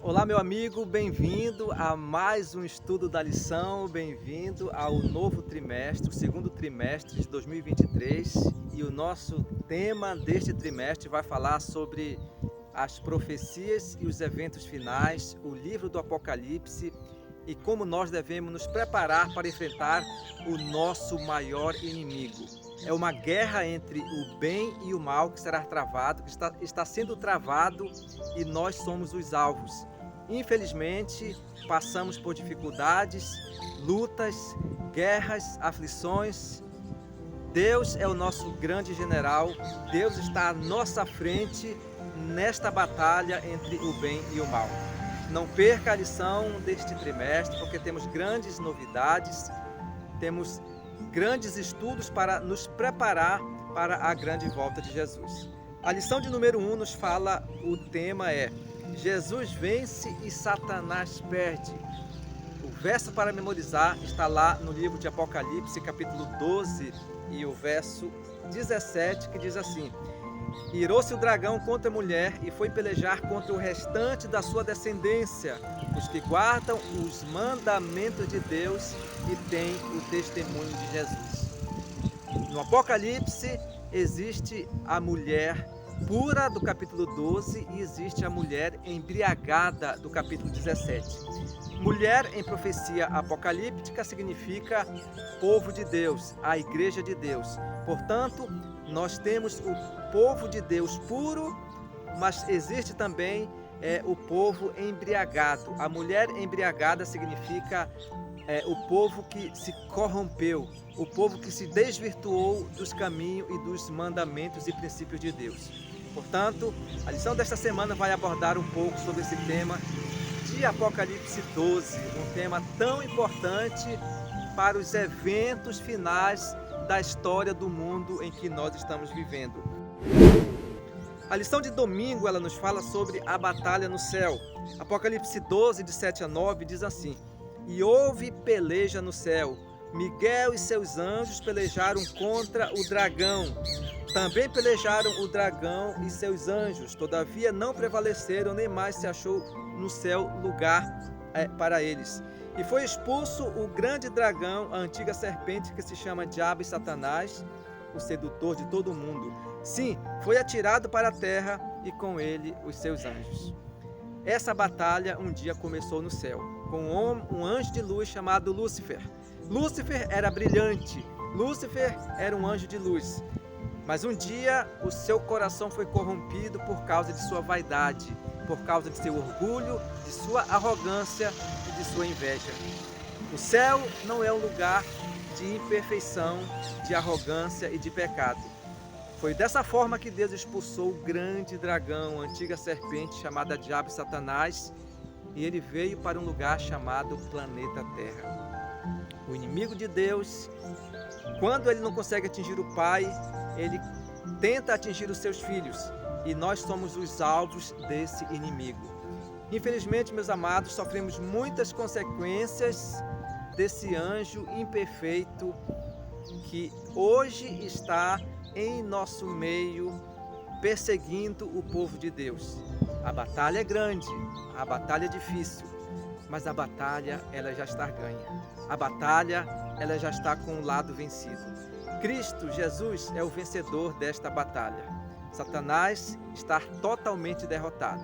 Olá, meu amigo, bem-vindo a mais um estudo da lição, bem-vindo ao novo trimestre, o segundo trimestre de 2023, e o nosso tema deste trimestre vai falar sobre as profecias e os eventos finais, o livro do Apocalipse e como nós devemos nos preparar para enfrentar o nosso maior inimigo. É uma guerra entre o bem e o mal que será travado, que está sendo travado, e nós somos os alvos. Infelizmente, passamos por dificuldades, lutas, guerras, aflições. Deus é o nosso grande general, Deus está à nossa frente nesta batalha entre o bem e o mal. Não perca a lição deste trimestre, porque temos grandes novidades, temos grandes estudos para nos preparar para a grande volta de Jesus. A lição de número 1 nos fala, o tema é: Jesus vence e Satanás perde. O verso para memorizar está lá no livro de Apocalipse, capítulo 12, e o verso 17, que diz assim: Irou-se o dragão contra a mulher e foi pelejar contra o restante da sua descendência, os que guardam os mandamentos de Deus e têm o testemunho de Jesus. No Apocalipse existe a mulher pura do capítulo 12 e existe a mulher embriagada do capítulo 17. Mulher em profecia apocalíptica significa povo de Deus, a igreja de Deus. Portanto, nós temos o povo de Deus puro, mas existe também o povo embriagado. A mulher embriagada significa o povo que se corrompeu, o povo que se desvirtuou dos caminhos e dos mandamentos e princípios de Deus. Portanto, a lição desta semana vai abordar um pouco sobre esse tema de Apocalipse 12, um tema tão importante para os eventos finais da história do mundo em que nós estamos vivendo. A lição de domingo, ela nos fala sobre a batalha no céu. Apocalipse 12, de 7 a 9, diz assim: E houve peleja no céu. Miguel e seus anjos pelejaram contra o dragão. Também pelejaram o dragão e seus anjos. Todavia não prevaleceram, nem mais se achou no céu lugar para eles. E foi expulso o grande dragão, a antiga serpente que se chama Diabo e Satanás, o sedutor de todo o mundo. Sim, foi atirado para a terra e com ele os seus anjos. Essa batalha um dia começou no céu, com um anjo de luz chamado Lúcifer. Lúcifer era brilhante, Lúcifer era um anjo de luz. Mas um dia o seu coração foi corrompido por causa de sua vaidade, por causa de seu orgulho, de sua arrogância e de sua inveja. O céu não é um lugar de imperfeição, de arrogância e de pecado. Foi dessa forma que Deus expulsou o grande dragão, a antiga serpente chamada Diabo e Satanás, e ele veio para um lugar chamado planeta Terra. O inimigo de Deus, quando ele não consegue atingir o Pai, ele tenta atingir os seus filhos, e nós somos os alvos desse inimigo. Infelizmente, meus amados, sofremos muitas consequências desse anjo imperfeito que hoje está em nosso meio, perseguindo o povo de Deus. A batalha é grande, a batalha é difícil, mas a batalha ela já está ganha. A batalha ela já está com o lado vencido. Cristo Jesus é o vencedor desta batalha. Satanás está totalmente derrotado.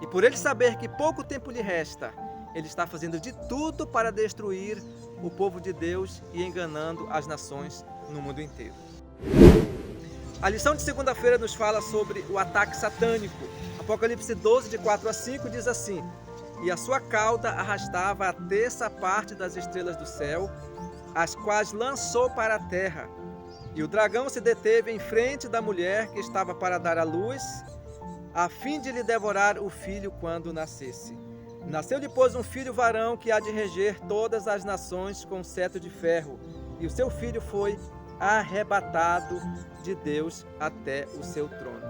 E por ele saber que pouco tempo lhe resta, ele está fazendo de tudo para destruir o povo de Deus e enganando as nações no mundo inteiro. A lição de segunda-feira nos fala sobre o ataque satânico. Apocalipse 12, de 4 a 5, diz assim: E a sua cauda arrastava a terça parte das estrelas do céu, as quais lançou para a terra. E o dragão se deteve em frente da mulher que estava para dar à luz, a fim de lhe devorar o filho quando nascesse. Nasceu depois um filho varão que há de reger todas as nações com cetro de ferro, e o seu filho foi arrebatado de Deus até o seu trono.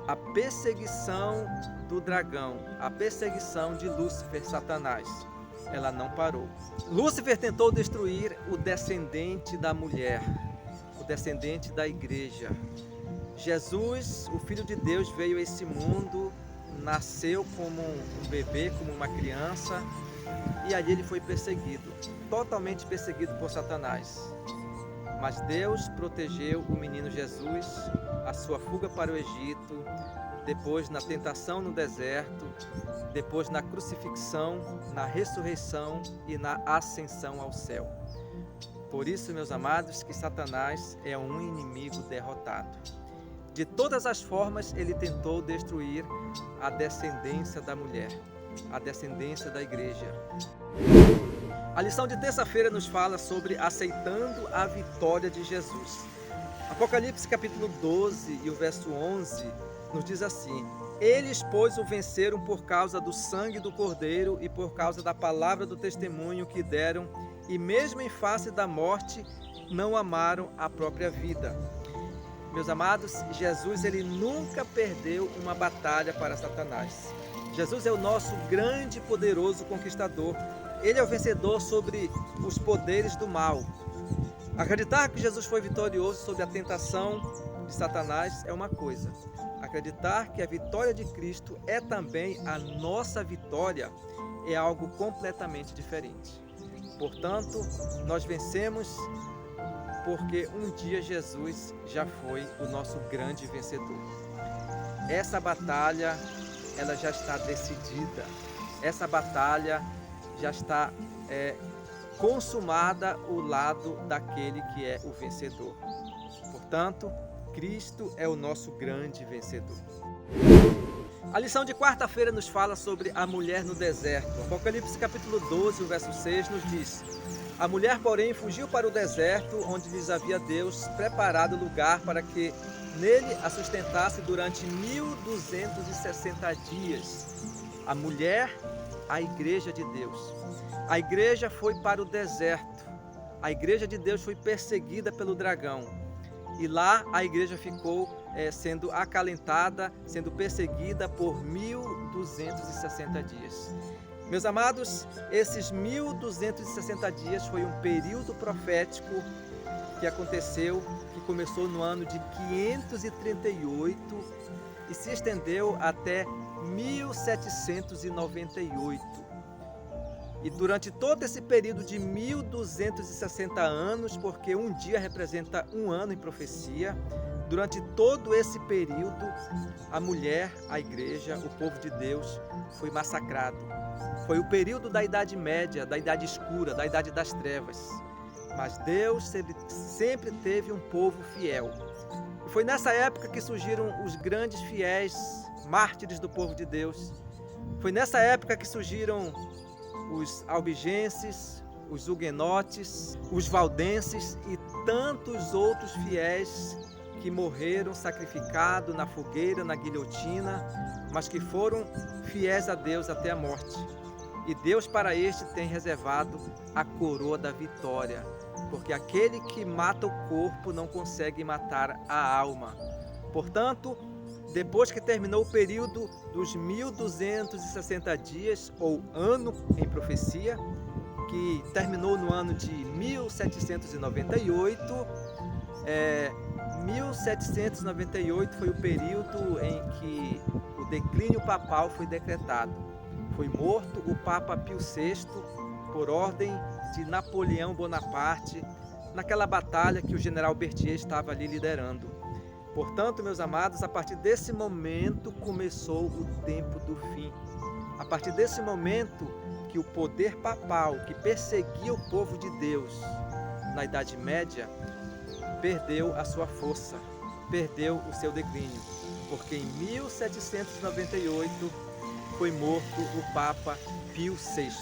A perseguição do dragão, a perseguição de Lúcifer, Satanás, ela não parou. Lúcifer tentou destruir o descendente da mulher, o descendente da igreja. Jesus, o Filho de Deus, veio a esse mundo nasceu como um bebê, como uma criança, e ali ele foi perseguido, totalmente perseguido por Satanás. Mas Deus protegeu o menino Jesus, a sua fuga para o Egito, depois na tentação no deserto, depois na crucifixão, na ressurreição e na ascensão ao céu. Por isso, meus amados, que Satanás é um inimigo derrotado. De todas as formas, ele tentou destruir a descendência da mulher, a descendência da igreja. A lição de terça-feira nos fala sobre aceitando a vitória de Jesus. Apocalipse capítulo 12 e o verso 11 nos diz assim: Eles, pois, o venceram por causa do sangue do Cordeiro e por causa da palavra do testemunho que deram, e mesmo em face da morte, não amaram a própria vida. Meus amados, Jesus ele nunca perdeu uma batalha para Satanás. Jesus é o nosso grande e poderoso conquistador. Ele é o vencedor sobre os poderes do mal. Acreditar que Jesus foi vitorioso sobre a tentação de Satanás é uma coisa. Acreditar que a vitória de Cristo é também a nossa vitória é algo completamente diferente. Portanto, nós vencemos porque um dia Jesus já foi o nosso grande vencedor. Essa batalha, ela já está decidida. Essa batalha já está consumada ao lado daquele que é o vencedor. Portanto, Cristo é o nosso grande vencedor. A lição de quarta-feira nos fala sobre a mulher no deserto. Apocalipse capítulo 12, o verso 6 nos diz: A mulher, porém, fugiu para o deserto, onde lhes havia Deus preparado lugar para que nele a sustentasse durante 1260 dias. A mulher, a igreja de Deus. A igreja foi para o deserto. A igreja de Deus foi perseguida pelo dragão. E lá a igreja ficou sendo acalentada, sendo perseguida por 1260 dias. Meus amados, esses 1260 dias foi um período profético que aconteceu, que começou no ano de 538 e se estendeu até 1798. E durante todo esse período de 1260 anos, porque um dia representa um ano em profecia, durante todo esse período, a mulher, a igreja, o povo de Deus foi massacrado. Foi o período da Idade Média, da Idade Escura, da Idade das Trevas. Mas Deus sempre teve um povo fiel. E foi nessa época que surgiram os grandes fiéis, mártires do povo de Deus. Foi nessa época que surgiram os albigenses, os huguenotes, os valdenses e tantos outros fiéis que morreram sacrificados na fogueira, na guilhotina, mas que foram fiéis a Deus até a morte. E Deus para este tem reservado a coroa da vitória, porque aquele que mata o corpo não consegue matar a alma. Portanto, depois que terminou o período dos 1260 dias, ou ano em profecia, que terminou no ano de 1798, 1798 foi o período em que o declínio papal foi decretado. Foi morto o Papa Pio VI por ordem de Napoleão Bonaparte, naquela batalha que o general Berthier estava ali liderando. Portanto, meus amados, a partir desse momento começou o tempo do fim. A partir desse momento que o poder papal, que perseguia o povo de Deus na Idade Média, perdeu a sua força, perdeu o seu declínio, porque em 1798 foi morto o Papa Pio VI.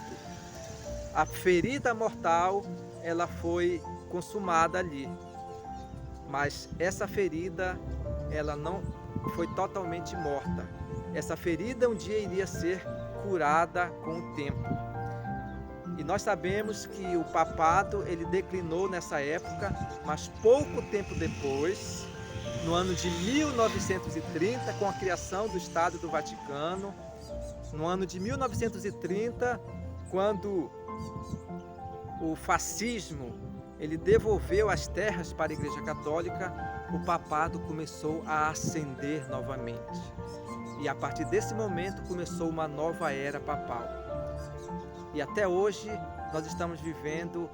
A ferida mortal, ela foi consumada ali. Mas essa ferida, ela não foi totalmente morta. Essa ferida um dia iria ser curada com o tempo. E nós sabemos que o papado, ele declinou nessa época, mas pouco tempo depois, no ano de 1930, com a criação do Estado do Vaticano, no ano de 1930, quando o fascismo ele devolveu as terras para a Igreja Católica, o papado começou a ascender novamente. E a partir desse momento começou uma nova era papal. E até hoje nós estamos vivendo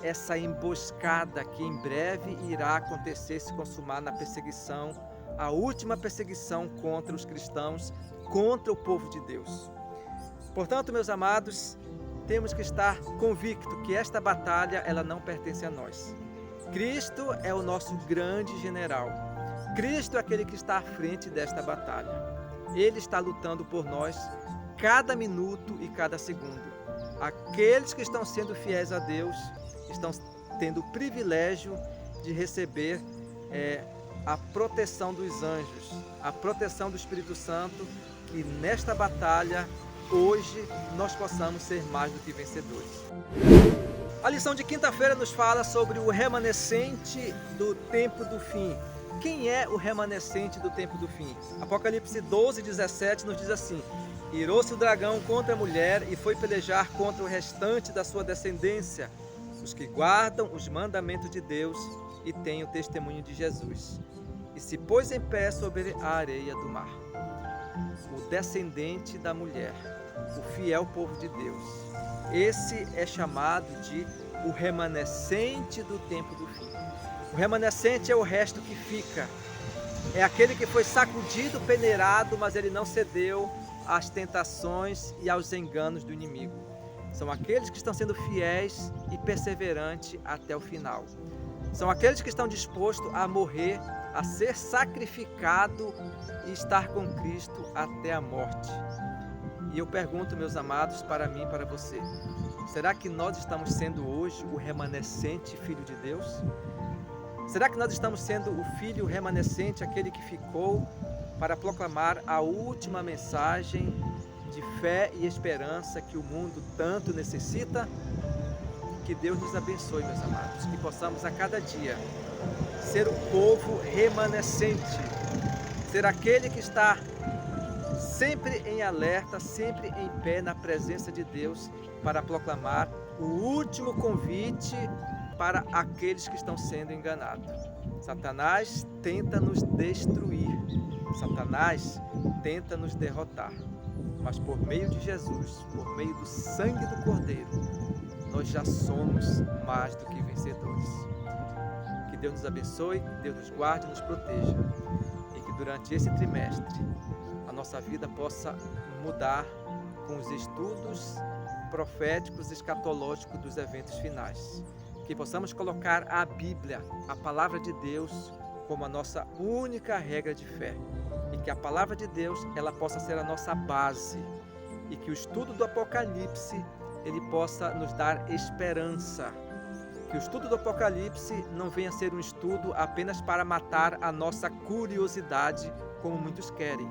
essa emboscada que em breve irá acontecer, se consumar na perseguição, a última perseguição contra os cristãos, contra o povo de Deus. Portanto, meus amados, temos que estar convictos que esta batalha ela não pertence a nós. Cristo é o nosso grande general. Cristo é aquele que está à frente desta batalha. Ele está lutando por nós cada minuto e cada segundo. Aqueles que estão sendo fiéis a Deus estão tendo o privilégio de receber a proteção dos anjos, a proteção do Espírito Santo, que nesta batalha, hoje, nós possamos ser mais do que vencedores. A lição de quinta-feira nos fala sobre o remanescente do tempo do fim. Quem é o remanescente do tempo do fim? Apocalipse 12:17 nos diz assim: irou-se o dragão contra a mulher e foi pelejar contra o restante da sua descendência, os que guardam os mandamentos de Deus e têm o testemunho de Jesus. E se pôs em pé sobre a areia do mar. O descendente da mulher, o fiel povo de Deus. Esse é chamado de o remanescente do tempo do fim. O remanescente é o resto que fica. É aquele que foi sacudido, peneirado, mas ele não cedeu às tentações e aos enganos do inimigo. São aqueles que estão sendo fiéis e perseverantes até o final. São aqueles que estão dispostos a morrer, a ser sacrificado e estar com Cristo até a morte. E eu pergunto, meus amados, para mim e para você, será que nós estamos sendo hoje o remanescente filho de Deus? Será que nós estamos sendo o filho remanescente, aquele que ficou para proclamar a última mensagem de fé e esperança que o mundo tanto necessita? Que Deus nos abençoe, meus amados, que possamos a cada dia ser o povo remanescente, ser aquele que está sempre em alerta, sempre em pé na presença de Deus para proclamar o último convite para aqueles que estão sendo enganados. Satanás tenta nos destruir, Satanás tenta nos derrotar, mas por meio de Jesus, por meio do sangue do Cordeiro, nós já somos mais do que vencedores. Que Deus nos abençoe, que Deus nos guarde e nos proteja, e que durante esse trimestre a nossa vida possa mudar com os estudos proféticos e escatológicos dos eventos finais. Que possamos colocar a Bíblia, a Palavra de Deus, como a nossa única regra de fé. E que a Palavra de Deus ela possa ser a nossa base. E que o estudo do Apocalipse ele possa nos dar esperança. Que o estudo do Apocalipse não venha a ser um estudo apenas para matar a nossa curiosidade, como muitos querem.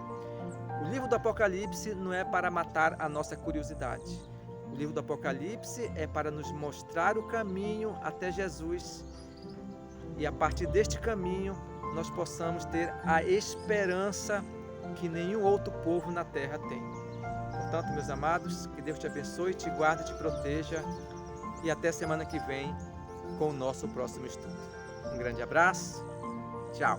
O livro do Apocalipse não é para matar a nossa curiosidade. O livro do Apocalipse é para nos mostrar o caminho até Jesus. E a partir deste caminho, nós possamos ter a esperança que nenhum outro povo na terra tem. Portanto, meus amados, que Deus te abençoe, te guarde, te proteja. E até semana que vem com o nosso próximo estudo. Um grande abraço. Tchau.